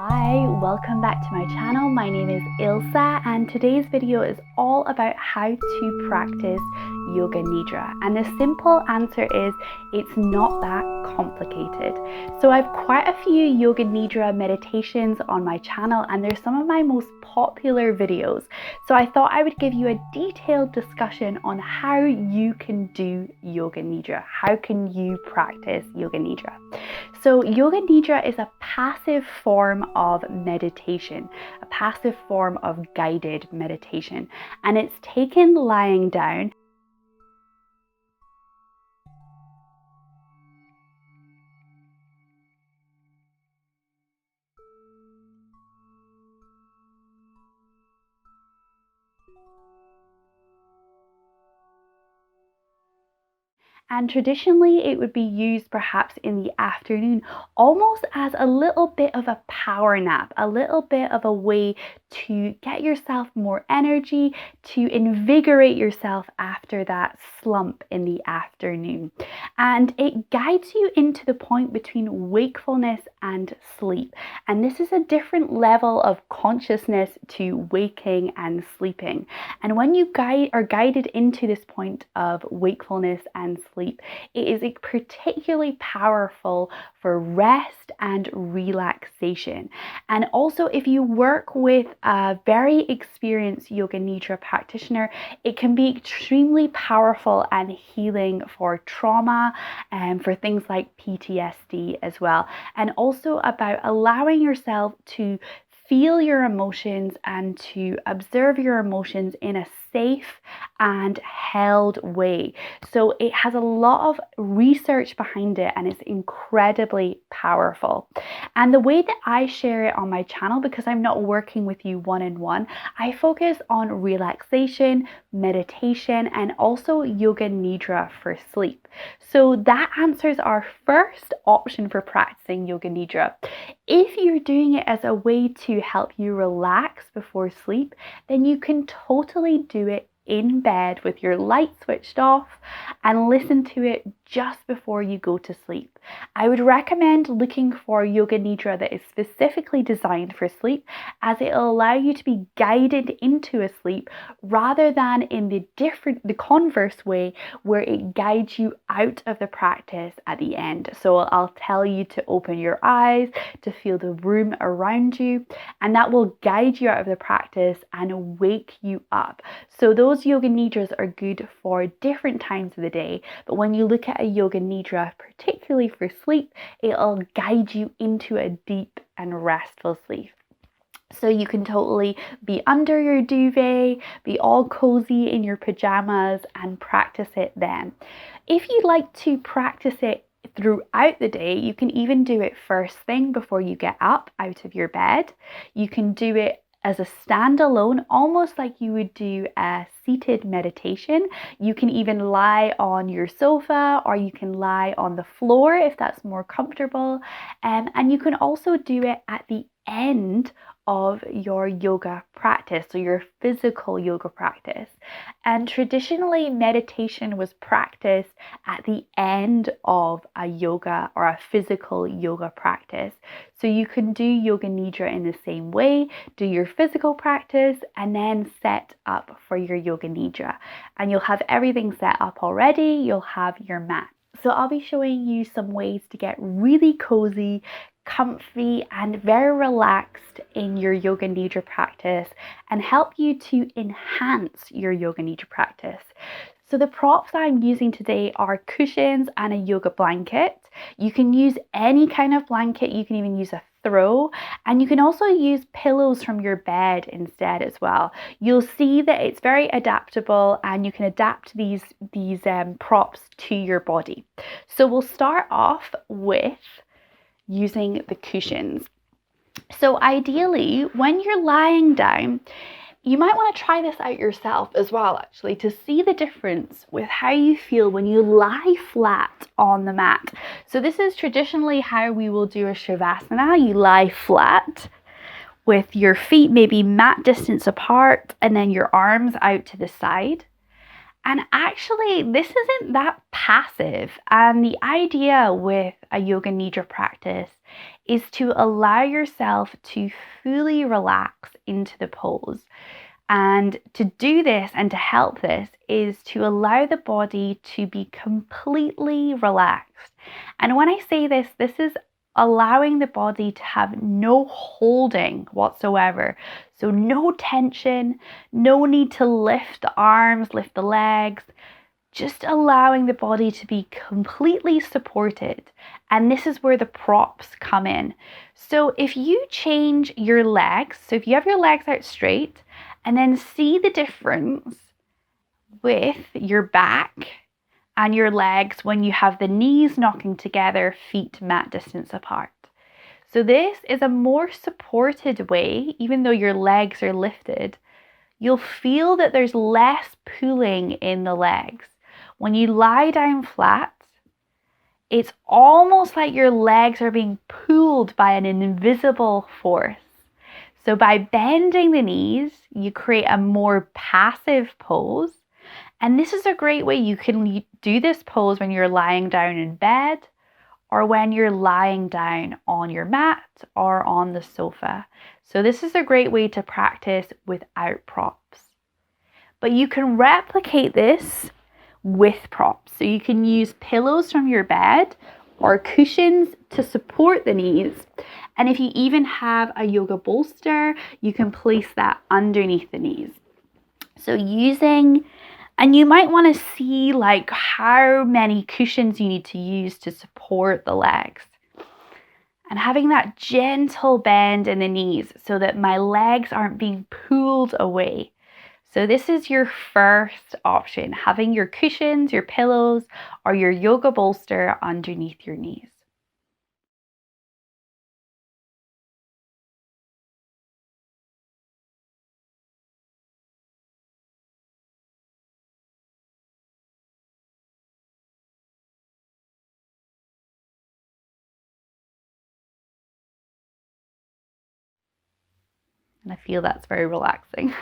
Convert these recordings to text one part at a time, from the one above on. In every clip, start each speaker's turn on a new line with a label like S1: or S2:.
S1: Hi, welcome back to my channel. My name is Ilsa and today's video is all about how to practice Yoga Nidra. And the simple answer is it's not that complicated. So I have quite a few Yoga Nidra meditations on my channel and they're some of my most popular videos. So I thought I would give you a detailed discussion on how you can do Yoga Nidra. How can you practice Yoga Nidra? So Yoga Nidra is a passive form of meditation, a passive form of guided meditation, and it's taken lying down. And traditionally it would be used perhaps in the afternoon, almost as a little bit of a power nap, a little bit of a way to get yourself more energy, to invigorate yourself after that slump in the afternoon. And it guides you into the point between wakefulness and sleep. And this is a different level of consciousness to waking and sleeping. And when you are guided into this point of wakefulness and sleep, it is particularly powerful for rest and relaxation. And also, if you work with a very experienced Yoga Nidra practitioner, it can be extremely powerful and healing for trauma and for things like PTSD as well. And also about allowing yourself to feel your emotions and to observe your emotions in a safe and held way. So it has a lot of research behind it and it's incredibly powerful. And the way that I share it on my channel, because I'm not working with you one-on-one, I focus on relaxation, meditation, and also Yoga Nidra for sleep. So that answers our first option for practicing Yoga Nidra. If you're doing it as a way to help you relax before sleep, then you can totally do it in bed with your light switched off and listen to it just before you go to sleep. I would recommend looking for Yoga Nidra that is specifically designed for sleep, as it will allow you to be guided into a sleep rather than in the converse way where it guides you out of the practice at the end. So I'll tell you to open your eyes, to feel the room around you, and that will guide you out of the practice and wake you up. So those Yoga Nidras are good for different times of the day, but when you look at a Yoga Nidra, particularly for sleep, it'll guide you into a deep and restful sleep. So you can totally be under your duvet, be all cozy in your pajamas and practice it then. If you'd like to practice it throughout the day, you can even do it first thing before you get up out of your bed. You can do it as a standalone, almost like you would do a seated meditation. You can even lie on your sofa or you can lie on the floor if that's more comfortable. And you can also do it at the end of your yoga practice, so your physical yoga practice. And traditionally, meditation was practiced at the end of a yoga or a physical yoga practice. So you can do Yoga Nidra in the same way, do your physical practice, and then set up for your Yoga Nidra. And you'll have everything set up already, you'll have your mat. So I'll be showing you some ways to get really cozy, comfy and very relaxed in your Yoga Nidra practice and help you to enhance your Yoga Nidra practice. So the props I'm using today are cushions and a yoga blanket. You can use any kind of blanket, you can even use a throw, and you can also use pillows from your bed instead as well. You'll see that it's very adaptable and you can adapt these props to your body. So we'll start off with using the cushions. So ideally, when you're lying down, you might want to try this out yourself as well, actually, to see the difference with how you feel when you lie flat on the mat. So this is traditionally how we will do a Shavasana. You lie flat with your feet maybe mat distance apart and then your arms out to the side. And actually, this isn't that passive. And the idea with a Yoga Nidra practice is to allow yourself to fully relax into the pose. And to do this and to help this is to allow the body to be completely relaxed. And when I say this, this is allowing the body to have no holding whatsoever. So no tension, no need to lift the arms, lift the legs, just allowing the body to be completely supported. And this is where the props come in. So if you change your legs, so if you have your legs out straight, and then see the difference with your back and your legs when you have the knees knocking together, feet mat distance apart. So this is a more supported way, even though your legs are lifted, you'll feel that there's less pulling in the legs. When you lie down flat, it's almost like your legs are being pulled by an invisible force. So by bending the knees, you create a more passive pose. And this is a great way you can do this pose when you're lying down in bed or when you're lying down on your mat or on the sofa. So this is a great way to practice without props. But you can replicate this with props. So you can use pillows from your bed or cushions to support the knees. And if you even have a yoga bolster, you can place that underneath the knees. So and you might want to see like how many cushions you need to use to support the legs. And having that gentle bend in the knees so that my legs aren't being pulled away. So this is your first option, having your cushions, your pillows, or your yoga bolster underneath your knees. And I feel that's very relaxing.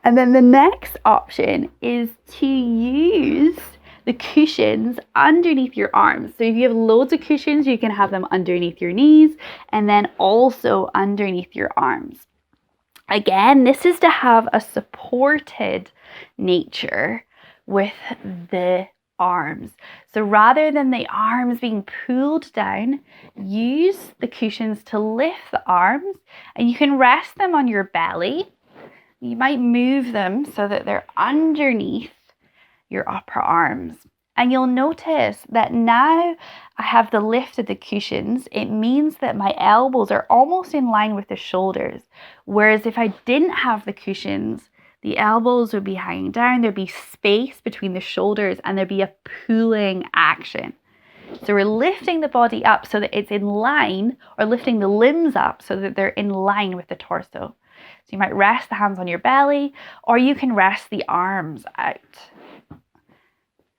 S1: And then the next option is to use the cushions underneath your arms. So if you have loads of cushions, you can have them underneath your knees and then also underneath your arms. Again, this is to have a supported nature with the arms. So rather than the arms being pulled down, use the cushions to lift the arms, and you can rest them on your belly. You might move them so that they're underneath your upper arms. And you'll notice that now I have the lift of the cushions. It means that my elbows are almost in line with the shoulders. Whereas if I didn't have the cushions, the elbows would be hanging down. There'd be space between the shoulders and there'd be a pulling action. So we're lifting the body up so that it's in line, or lifting the limbs up so that they're in line with the torso. So you might rest the hands on your belly, or you can rest the arms out.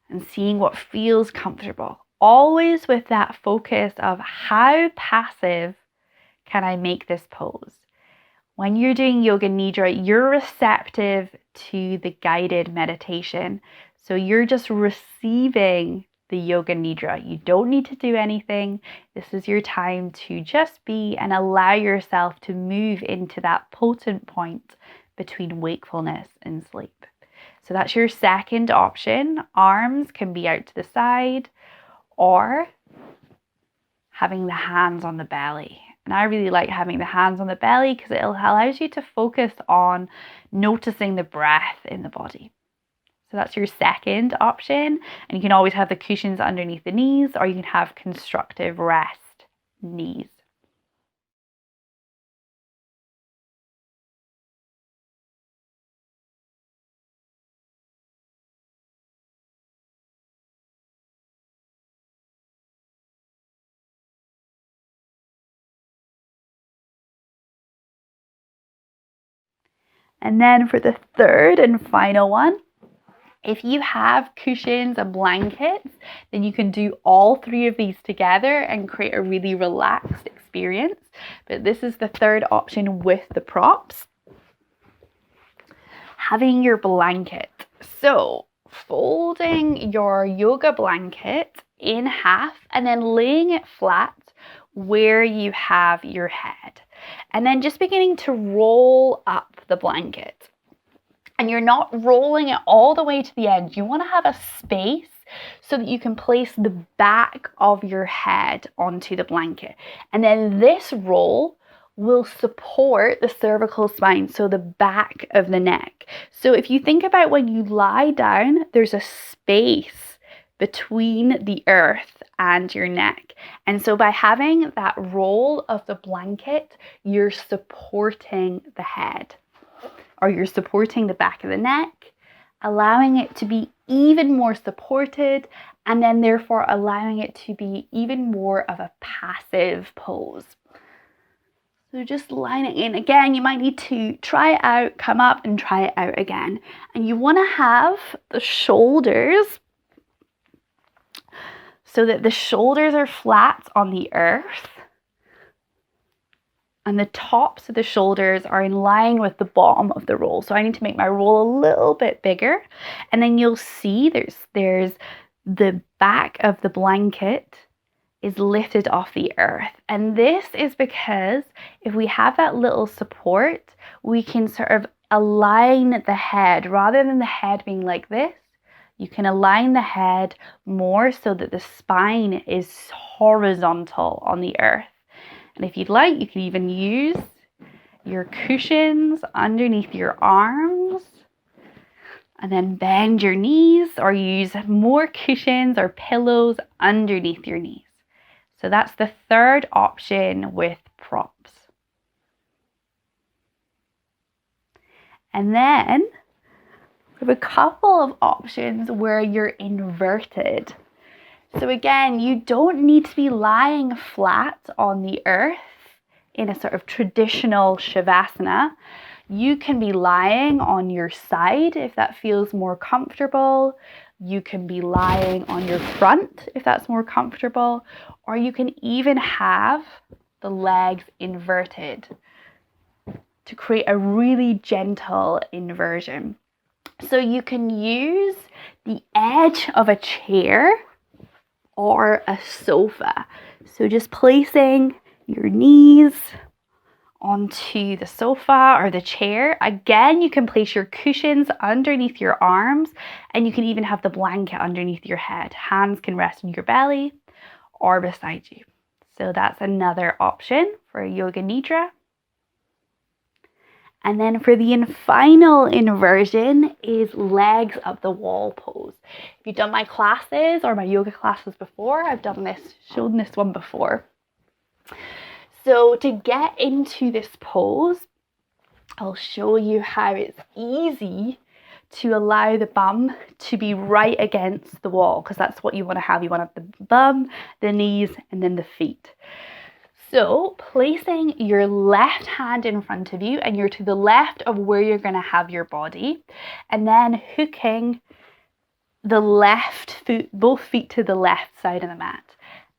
S1: And seeing what feels comfortable. Always with that focus of how passive can I make this pose? When you're doing Yoga Nidra, you're receptive to the guided meditation. So you're just receiving the Yoga Nidra. You don't need to do anything. This is your time to just be and allow yourself to move into that potent point between wakefulness and sleep. So that's your second option. Arms can be out to the side or having the hands on the belly. And I really like having the hands on the belly because it allows you to focus on noticing the breath in the body. So that's your second option. And you can always have the cushions underneath the knees, or you can have constructive rest knees. And then for the third and final one, if you have cushions and blankets, then you can do all three of these together and create a really relaxed experience. But this is the third option with the props. Having your blanket. So folding your yoga blanket in half and then laying it flat where you have your head. And then just beginning to roll up the blanket. And you're not rolling it all the way to the end. You want to have a space so that you can place the back of your head onto the blanket. And then this roll will support the cervical spine, so the back of the neck. So if you think about when you lie down, there's a space between the earth and your neck. And so by having that roll of the blanket, you're supporting the head, or you're supporting the back of the neck, allowing it to be even more supported, and then therefore allowing it to be even more of a passive pose. So just line it in. Again, you might need to try it out, come up and try it out again. And you want to have the shoulders so that the shoulders are flat on the earth and the tops of the shoulders are in line with the bottom of the roll. So I need to make my roll a little bit bigger, and then you'll see there's the back of the blanket is lifted off the earth. And this is because if we have that little support, we can sort of align the head rather than the head being like this. You can align the head more so that the spine is horizontal on the earth. And if you'd like, you can even use your cushions underneath your arms and then bend your knees, or use more cushions or pillows underneath your knees. So that's the third option with props. And then we have a couple of options where you're inverted. So again, you don't need to be lying flat on the earth in a sort of traditional Shavasana. You can be lying on your side if that feels more comfortable. You can be lying on your front if that's more comfortable, or you can even have the legs inverted to create a really gentle inversion. So you can use the edge of a chair or a sofa. So just placing your knees onto the sofa or the chair. Again, you can place your cushions underneath your arms, and you can even have the blanket underneath your head. Hands can rest on your belly or beside you. So that's another option for Yoga Nidra. And then for the final inversion is legs up the wall pose. If you've done my classes or my yoga classes before, I've shown this one before. So to get into this pose, I'll show you how it's easy to allow the bum to be right against the wall, because that's what you want to have. You want to have the bum, the knees, and then the feet. So placing your left hand in front of you, and you're to the left of where you're going to have your body, and then hooking the left foot, both feet to the left side of the mat,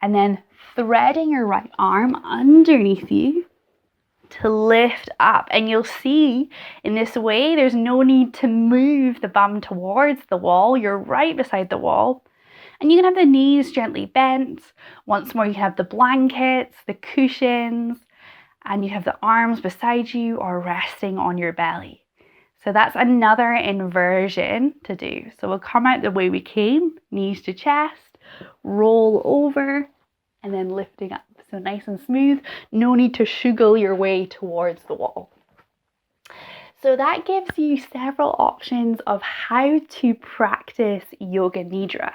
S1: and then threading your right arm underneath you to lift up. And you'll see in this way, there's no need to move the bum towards the wall. You're right beside the wall. And you can have the knees gently bent. Once more, you can have the blankets, the cushions, and you have the arms beside you or resting on your belly. So that's another inversion to do. So we'll come out the way we came, knees to chest, roll over, and then lifting up. So nice and smooth, no need to shuggle your way towards the wall. So that gives you several options of how to practice Yoga Nidra.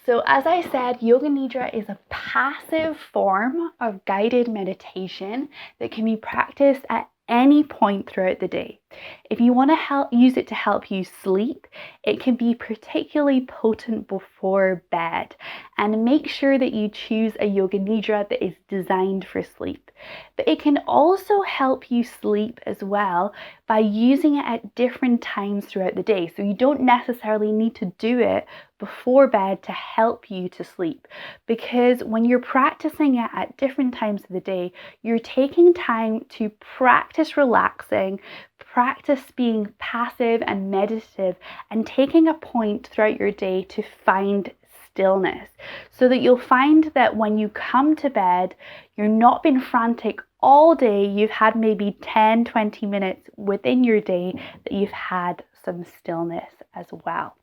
S1: So as I said, Yoga Nidra is a passive form of guided meditation that can be practiced at any point throughout the day. If you want to use it to help you sleep, it can be particularly potent before bed. And make sure that you choose a Yoga Nidra that is designed for sleep. But it can also help you sleep as well by using it at different times throughout the day. So you don't necessarily need to do it before bed to help you to sleep, because when you're practicing it at different times of the day, you're taking time to practice relaxing, practice being passive and meditative, and taking a point throughout your day to find stillness, so that you'll find that when you come to bed, you're not been frantic all day. You've had maybe 10-20 minutes within your day that you've had some stillness as well.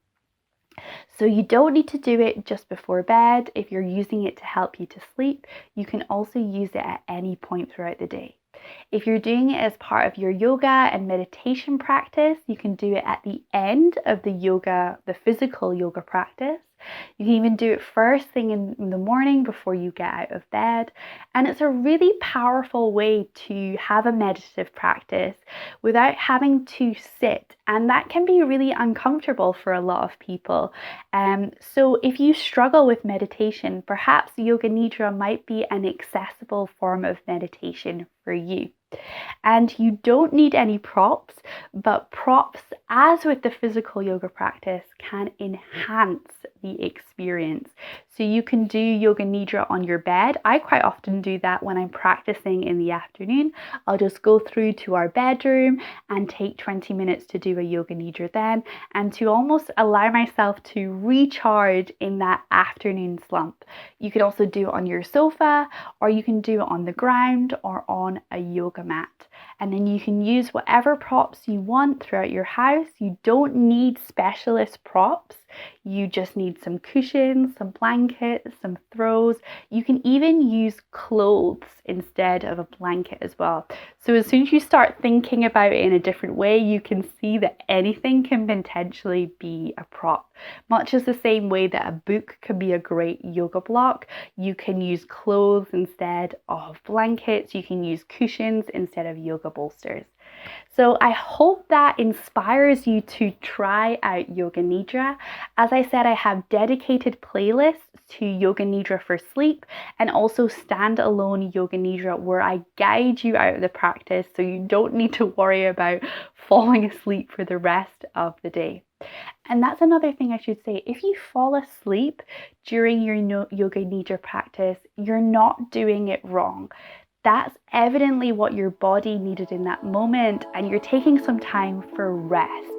S1: So you don't need to do it just before bed. If you're using it to help you to sleep, you can also use it at any point throughout the day. If you're doing it as part of your yoga and meditation practice, you can do it at the end of the physical yoga practice. You can even do it first thing in the morning before you get out of bed. And it's a really powerful way to have a meditative practice without having to sit. And that can be really uncomfortable for a lot of people. So if you struggle with meditation, perhaps Yoga Nidra might be an accessible form of meditation for you. And you don't need any props, but props, as with the physical yoga practice, can enhance the experience. So you can do Yoga Nidra on your bed. I quite often do that when I'm practicing in the afternoon. I'll just go through to our bedroom and take 20 minutes to do a Yoga Nidra then, and to almost allow myself to recharge in that afternoon slump. You can also do it on your sofa, or you can do it on the ground or on a yoga mat. And then you can use whatever props you want throughout your house. You don't need specialist props. You just need some cushions, some blankets, some throws. You can even use clothes instead of a blanket as well. So as soon as you start thinking about it in a different way, you can see that anything can potentially be a prop. Much as the same way that a book can be a great yoga block, you can use clothes instead of blankets. You can use cushions instead of yoga bolsters. So I hope that inspires you to try out Yoga Nidra. As I said, I have dedicated playlists to Yoga Nidra for sleep and also standalone Yoga Nidra where I guide you out of the practice, so you don't need to worry about falling asleep for the rest of the day. And that's another thing I should say. If you fall asleep during your Yoga Nidra practice, you're not doing it wrong. That's evidently what your body needed in that moment, and you're taking some time for rest.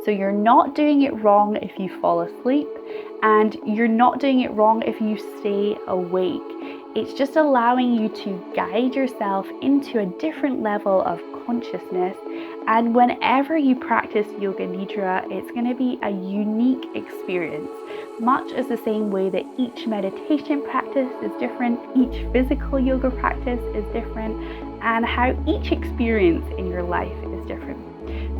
S1: So you're not doing it wrong if you fall asleep, and you're not doing it wrong if you stay awake. It's just allowing you to guide yourself into a different level of consciousness. And whenever you practice Yoga Nidra, it's going to be a unique experience, much as the same way that each meditation practice is different, each physical yoga practice is different, and how each experience in your life is different.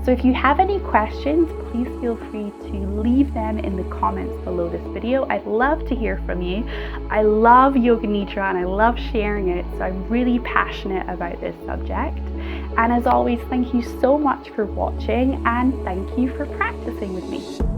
S1: So if you have any questions, please feel free to leave them in the comments below this video. I'd love to hear from you. I love Yoga Nidra and I love sharing it, so I'm really passionate about this subject. And as always, thank you so much for watching, and thank you for practicing with me.